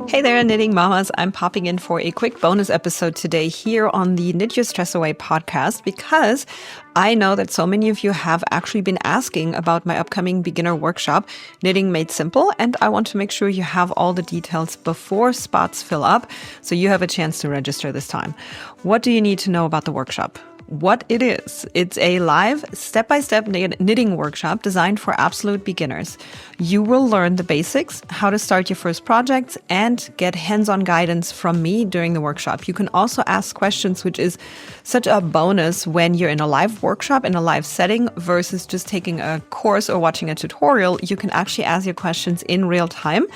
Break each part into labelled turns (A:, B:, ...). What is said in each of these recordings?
A: Hey there, knitting mamas. I'm popping in for a quick bonus episode today here on the Knit Your Stress Away podcast because I know that so many of you have actually been asking about my upcoming beginner workshop, Knitting Made Simple, and I want to make sure you have all the details before spots fill up so you have a chance to register this time. What do you need to know about the workshop? What it is. It's a live step-by-step knitting workshop designed for absolute beginners. You will learn the basics, how to start your first projects, and get hands-on guidance from me during the workshop. You can also ask questions, which is such a bonus when you're in a live workshop, in a live setting, versus just taking a course or watching a tutorial. You can actually ask your questions in real time.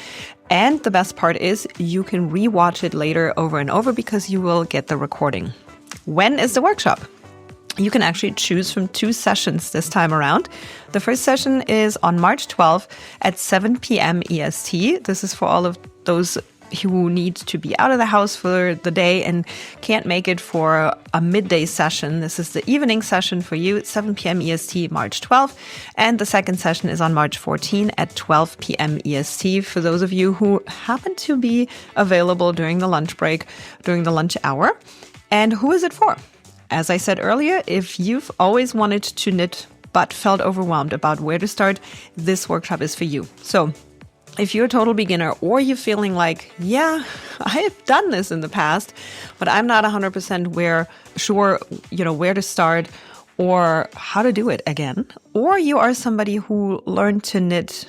A: And the best part is you can rewatch it later over and over because you will get the recording. When is the workshop? You can actually choose from 2 sessions this time around. The first session is on March 12th at 7 p.m. EST. This is for all of those who need to be out of the house for the day and can't make it for a midday session. This is the evening session for you at 7 p.m. EST, March 12th. And the second session is on March 14th at 12 p.m. EST for those of you who happen to be available during the lunch break, during the lunch hour. And who is it for? As I said earlier, if you've always wanted to knit but felt overwhelmed about where to start, this workshop is for you. So if you're a total beginner or you're feeling like, yeah, I have done this in the past, but I'm not 100% sure where to start or how to do it again, or you are somebody who learned to knit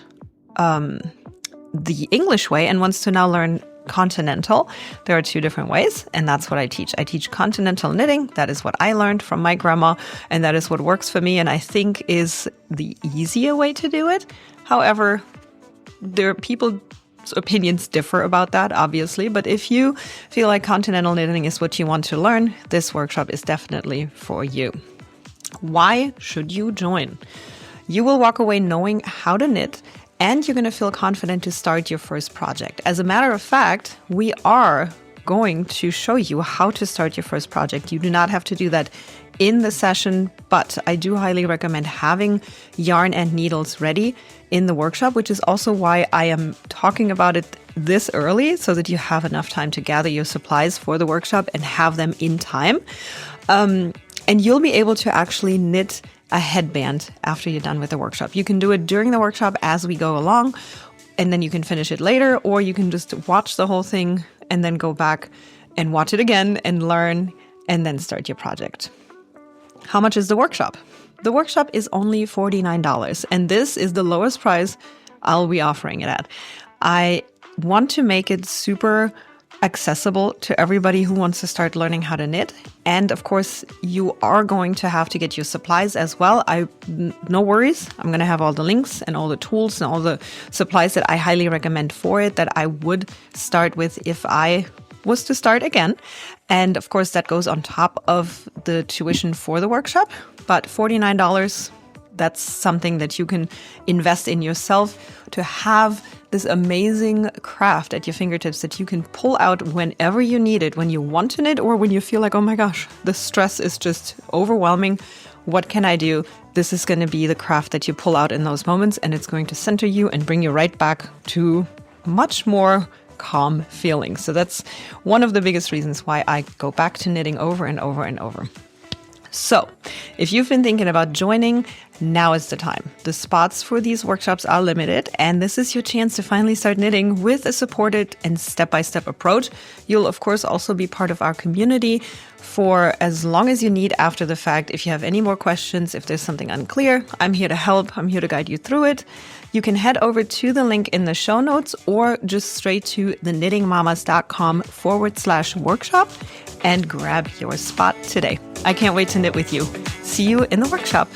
A: the English way and wants to now learn continental. There are 2 different ways, and that's what I teach. I teach continental knitting. That is what I learned from my grandma, and that is what works for me, and I think is the easier way to do it. However, people's opinions differ about that, obviously, but if you feel like continental knitting is what you want to learn, this workshop is definitely for you. Why should you join? You will walk away knowing how to knit, and you're going to feel confident to start your first project. As a matter of fact, we are going to show you how to start your first project. You do not have to do that in the session, but I do highly recommend having yarn and needles ready in the workshop, which is also why I am talking about it this early, so that you have enough time to gather your supplies for the workshop and have them in time. And you'll be able to actually knit a headband after you're done with the workshop. You can do it during the workshop as we go along, and then you can finish it later, or you can just watch the whole thing and then go back and watch it again and learn and then start your project. How much is the workshop? The workshop is only $49, and this is the lowest price I'll be offering it at. I want to make it super accessible to everybody who wants to start learning how to knit. And of course, you are going to have to get your supplies as well. No worries. I'm going to have all the links and all the tools and all the supplies that I highly recommend for it, that I would start with if I was to start again. And of course, that goes on top of the tuition for the workshop. But $49, that's something that you can invest in yourself to have this amazing craft at your fingertips that you can pull out whenever you need it, when you want to knit or when you feel like, oh my gosh, the stress is just overwhelming. What can I do? This is going to be the craft that you pull out in those moments, and it's going to center you and bring you right back to much more calm feelings. So that's one of the biggest reasons why I go back to knitting over and over and over. So if you've been thinking about joining, now is the time. The spots for these workshops are limited, and this is your chance to finally start knitting with a supported and step-by-step approach. You'll, of course, also be part of our community for as long as you need after the fact. If you have any more questions, if there's something unclear, I'm here to help. I'm here to guide you through it. You can head over to the link in the show notes or just straight to theknittingmamas.com/workshop and grab your spot today. I can't wait to knit with you. See you in the workshop.